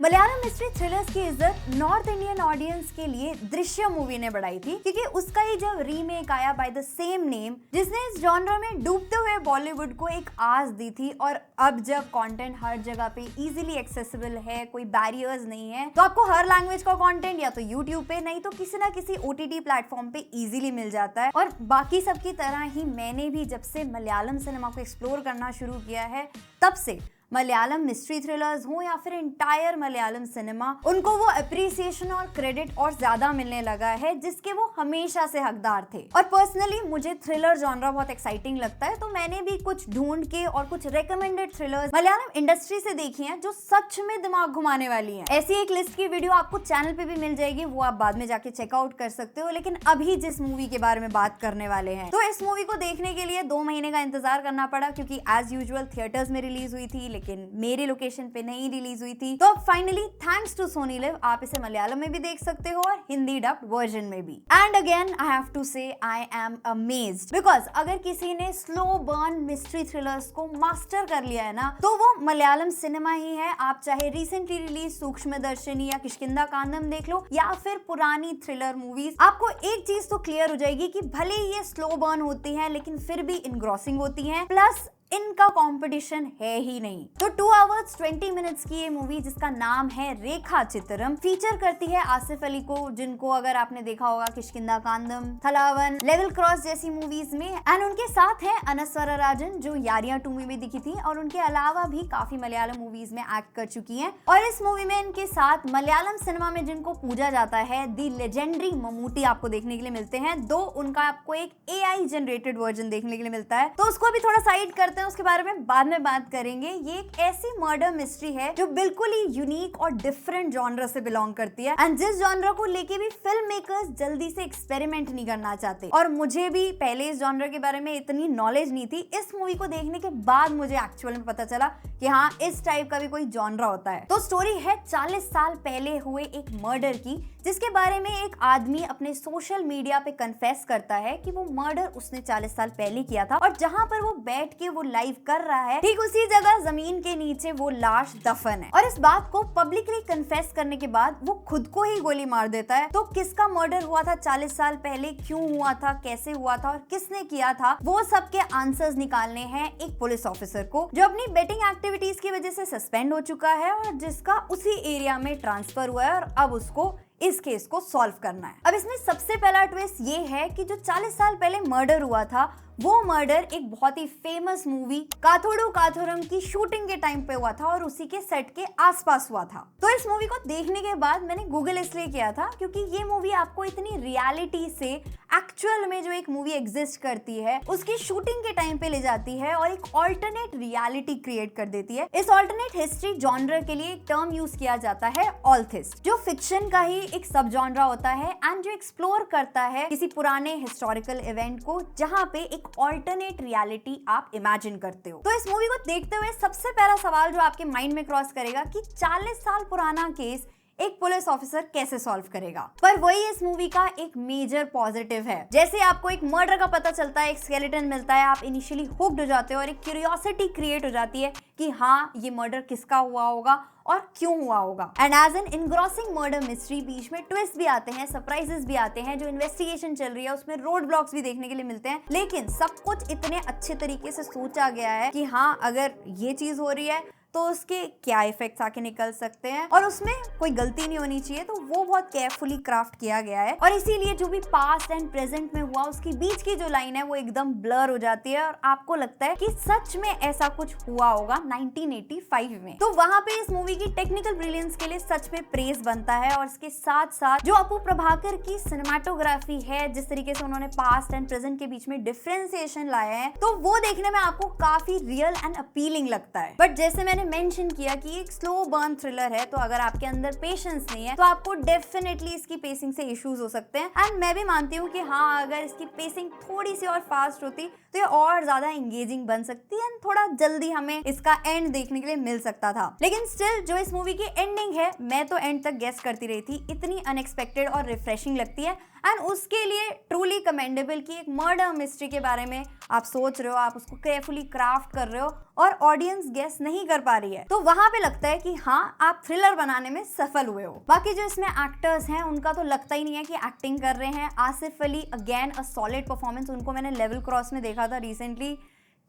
Malayalam mystery thrillers की इज्जत north Indian audience के लिए दृश्यम मूवी ने बढ़ाई थी, क्योंकि उसका ही जब रीमेक आया बाय द सेम नेम, जिसने इस जॉनर में डूबते हुए बॉलीवुड को एक आस दी थी। और अब जब कंटेंट हर जगह पे इजीली एक्सेसिबल है, कोई बैरियर्स नहीं है, तो आपको हर लैंग्वेज का कंटेंट या तो यूट्यूब पे नहीं तो किसी ना किसी OTT प्लेटफॉर्म पे इजीली मिल जाता है। और बाकी सबकी तरह ही मैंने भी जब से मलयालम सिनेमा को एक्सप्लोर करना शुरू किया है, तब से मलयालम मिस्ट्री थ्रिलर्स हो या फिर इंटायर मलयालम सिनेमा, उनको वो अप्रिसिएशन और क्रेडिट और ज्यादा मिलने लगा है जिसके वो हमेशा से हकदार थे। और पर्सनली मुझे थ्रिलर जॉनरा बहुत एक्साइटिंग लगता है, तो मैंने भी कुछ ढूंढ के और कुछ रिकमेंडेड थ्रिलर्स मलयालम इंडस्ट्री से देखी हैं जो सच में दिमाग घुमाने वाली हैं। ऐसी एक लिस्ट की वीडियो आपको चैनल पे भी मिल जाएगी, वो आप बाद में जाके चेकआउट कर सकते हो। लेकिन अभी जिस मूवी के बारे में बात करने वाले हैं, तो इस मूवी को देखने के लिए 2 महीने का इंतजार करना पड़ा, क्योंकि एज यूजुअल थिएटर्स में रिलीज हुई थी लेकिन मेरे लोकेशन पे नहीं रिलीज हुई थी। तो finally thanks to Sony LIV आप इसे मलयालम में भी देख सकते हो और हिंदी डब्ड वर्जन में भी। And again I have to say I am amazed, because अगर किसी ने स्लो बर्न मिस्ट्री थ्रिलर्स को मास्टर कर लिया है ना, तो वो मलयालम सिनेमा ही है। आप चाहे रिसेंटली रिलीज सूक्ष्मदर्शिनी या किष्किंधा कांदम देख लो, या फिर पुरानी थ्रिलर मूवीज, आपको एक चीज तो क्लियर हो जाएगी कि भले ही ये स्लो बर्न होती है लेकिन फिर भी इनग्रॉसिंग होती है, प्लस इनका कंपटीशन है ही नहीं। तो 2 hours 20 minutes की ये मूवी, जिसका नाम है रेखा चित्रम, फीचर करती है आसिफ अली को, जिनको अगर आपने देखा होगा किष्किंधा कांदम, थलावन, लेवल क्रॉस जैसी मूवीज में। एंड उनके साथ है अनस्वरा राजन, जो यारियां 2 में भी दिखी थी और उनके अलावा भी काफी मलयालम मूवीज में एक्ट कर चुकी हैं। और इस मूवी में इनके साथ मलयालम सिनेमा में जिनको पूजा जाता है, दी लेजेंडरी ममूटी आपको देखने के लिए मिलते हैं। दो उनका आपको एक AI जनरेटेड वर्जन देखने के लिए मिलता है, तो उसको भी थोड़ा साइड करते हैं, उसके बारे में बाद में बात करेंगे। ये एक ऐसी मर्डर मिस्ट्री है जो बिल्कुल ही यूनिक और डिफरेंट जॉनर से बिलोंग करती है, एंड जिस जॉनर को लेके भी फिल्म मेकर्स जल्दी से एक्सपेरिमेंट नहीं करना चाहते। और मुझे भी पहले इस जॉनर के बारे में इतनी नॉलेज नहीं थी, इस मूवी को देखने के बाद मुझे एक्चुअल में पता चला कि हाँ, इस टाइप का भी कोई जॉनर होता है। तो स्टोरी है 40 साल पहले हुए एक मर्डर की, जिसके बारे में एक आदमी अपने सोशल मीडिया पे कन्फेस करता है कि वो मर्डर उसने 40 साल पहले किया था, और जहां पर वो बैठ के वो लाइव कर रहा है, ठीक उसी जगह जमीन के नीचे वो लाश दफन है। और इस बात को पब्लिकली कन्फेस करने के बाद वो खुद को ही गोली मार देता है। तो किसका मर्डर हुआ था 40 साल पहले, क्यों हुआ था, कैसे हुआ था और किसने किया था, वो सब के आंसर्स निकालने हैं एक पुलिस ऑफिसर को, जो अपनी बेटिंग एक्टिविटीज की वजह से सस्पेंड हो चुका है और जिसका उसी एरिया में ट्रांसफर हुआ है, और अब उसको इस केस को सॉल्व करना है। अब इसमें सबसे पहला ट्विस्ट ये है कि जो 40 साल पहले मर्डर हुआ था, वो मर्डर एक बहुत ही फेमस मूवी काथोडू काथोरम की शूटिंग के टाइम पे हुआ था और उसी के सेट के आसपास हुआ था। तो इस मूवी को देखने के बाद मैंने गूगल इसलिए किया था क्योंकि ये मूवी आपको इतनी रियलिटी से एक्चुअल में जो एक मूवी एग्जिस्ट करती है उसकी शूटिंग के टाइम पे ले जाती है और एक ऑल्टरनेट रियलिटी क्रिएट कर देती है। इस ऑल्टरनेट हिस्ट्री जॉनर के लिए एक टर्म यूज किया जाता है ऑल्थिस्ट, जो फिक्शन का ही एक सब जॉनरा होता है एंड जो एक्सप्लोर करता है किसी पुराने हिस्टोरिकल इवेंट को, जहां पे एक ऑल्टरनेट रियलिटी आप इमेजिन करते हो। तो इस मूवी को देखते हुए सबसे पहला सवाल जो आपके माइंड में क्रॉस करेगा कि 40 साल पुराना केस एक पुलिस ऑफिसर कैसे सॉल्व करेगा। पर वही इस मूवी का एक मेजर पॉजिटिव है। जैसे आपको एक मर्डर का पता चलता है, एक स्केलेटन मिलता है, आप इनिशियली हुक्ड हो जाते हो और एक क्यूरियोसिटी क्रिएट हो जाती है कि हाँ, ये मर्डर किसका हुआ होगा और क्यों हुआ होगा। And as an engrossing murder mystery बीच में ट्विस्ट भी आते हैं, सरप्राइजेस भी आते हैं, जो इन्वेस्टिगेशन चल रही है उसमें रोड ब्लॉक्स भी देखने के लिए मिलते हैं, लेकिन सब कुछ इतने अच्छे तरीके से सोचा गया है कि हाँ, अगर ये चीज हो रही है तो उसके क्या इफेक्ट्स आके निकल सकते हैं और उसमें कोई गलती नहीं होनी चाहिए। तो वो बहुत केयरफुली क्राफ्ट किया गया है और इसीलिए जो भी पास्ट एंड प्रेजेंट में हुआ उसके बीच की जो लाइन है वो एकदम ब्लर हो जाती है और आपको लगता है कि सच में ऐसा कुछ हुआ होगा 1985 में। तो वहां पे इस मूवी की टेक्निकल ब्रिलियंस के लिए सच में प्रेज बनता है। और इसके साथ साथ जो अपू प्रभाकर की सिनेमाटोग्राफी है, जिस तरीके से उन्होंने पास्ट एंड प्रेजेंट के बीच में डिफरेंशिएशन लाया है, तो वो देखने में आपको काफी रियल एंड अपीलिंग लगता है। बट जैसे मैंने मेंशन किया कि एक स्लो बर्न थ्रिलर है, तो अगर आपके अंदर पेशेंस नहीं है तो आपको डेफिनेटली इसकी पेसिंग से इश्यूज हो सकते हैं। एंड मैं भी मानती हूँ कि हाँ, अगर इसकी पेसिंग थोड़ी सी और फास्ट होती तो ये और ज्यादा एंगेजिंग बन सकती है, थोड़ा जल्दी हमें इसका एंड देखने के लिए मिल सकता था। लेकिन स्टिल जो इस मूवी की एंडिंग है, मैं तो एंड तक गेस करती रही थी, इतनी अनएक्सपेक्टेड और रिफ्रेशिंग लगती है एंड उसके लिए ट्रूली कमेंडेबल कि एक मर्डर मिस्ट्री के बारे में आप सोच रहे हो, आप उसको केयरफुली क्राफ्ट कर रहे हो और ऑडियंस गेस नहीं कर पा रही है, तो वहां पे लगता है कि हाँ, आप थ्रिलर बनाने में सफल हुए हो। बाकी जो इसमें एक्टर्स हैं उनका तो लगता ही नहीं है कि एक्टिंग कर रहे हैं। Asif Ali again a solid performance, उनको मैंने लेवल क्रॉस में देखा था रिसेंटली,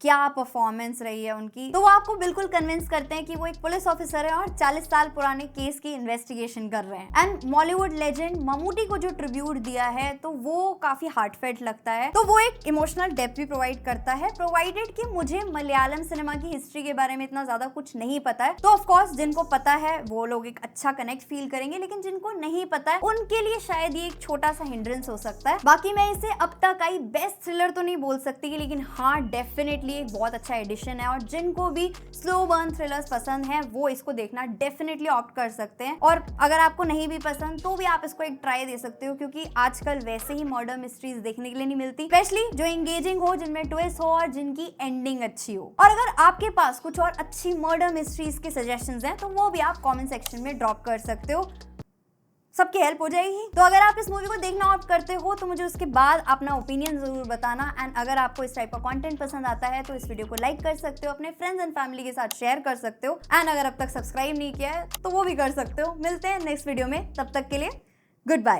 क्या परफॉर्मेंस रही है उनकी। तो वो आपको बिल्कुल कन्विंस करते हैं कि वो एक पुलिस ऑफिसर है और 40 साल पुराने केस की इन्वेस्टिगेशन कर रहे हैं। एंड मॉलीवुड लेजेंड ममूटी को जो ट्रिब्यूट दिया है तो वो काफी हार्टफेल्ट लगता है। तो वो एक इमोशनल डेप्थ भी प्रोवाइड करता है, प्रोवाइडेड कि मुझे मलयालम सिनेमा की हिस्ट्री के बारे में इतना ज्यादा कुछ नहीं पता है। तो ऑफकोर्स जिनको पता है वो लोग एक अच्छा कनेक्ट फील करेंगे, लेकिन जिनको नहीं पता है उनके लिए शायद ये एक छोटा सा हिंड्रेंस हो सकता है। बाकी मैं इसे अब तक आई बेस्ट थ्रिलर तो नहीं बोल सकती, लेकिन हाँ, डेफिनेटली एक बहुत अच्छा एडिशन है और जिनको भी स्लो बर्न थ्रिलर्स पसंद है वो इसको देखना डेफिनेटली ऑप्ट कर सकते हैं। और अगर आपको नहीं भी पसंद तो भी आप इसको एक ट्राई दे सकते हो, क्योंकि आजकल वैसे ही मर्डर मिस्ट्रीज देखने के लिए नहीं मिलती, स्पेशली जो एंगेजिंग हो, जिनमें ट्विस्ट हो और जिनकी एंडिंग अच्छी हो। और अगर आपके पास कुछ और अच्छी मर्डर मिस्ट्रीज के सजेशंस हैं तो वो भी आप कमेंट सेक्शन में ड्रॉप कर सकते हो, सबकी हेल्प हो जाएगी। तो अगर आप इस मूवी को देखना ऑप्ट करते हो तो मुझे उसके बाद अपना ओपिनियन जरूर बताना। एंड अगर आपको इस टाइप का कंटेंट पसंद आता है तो इस वीडियो को लाइक कर सकते हो, अपने फ्रेंड्स एंड फैमिली के साथ शेयर कर सकते हो। एंड अगर अब तक सब्सक्राइब नहीं किया है तो वो भी कर सकते हो। मिलते हैं नेक्स्ट वीडियो में, तब तक के लिए गुड बाय।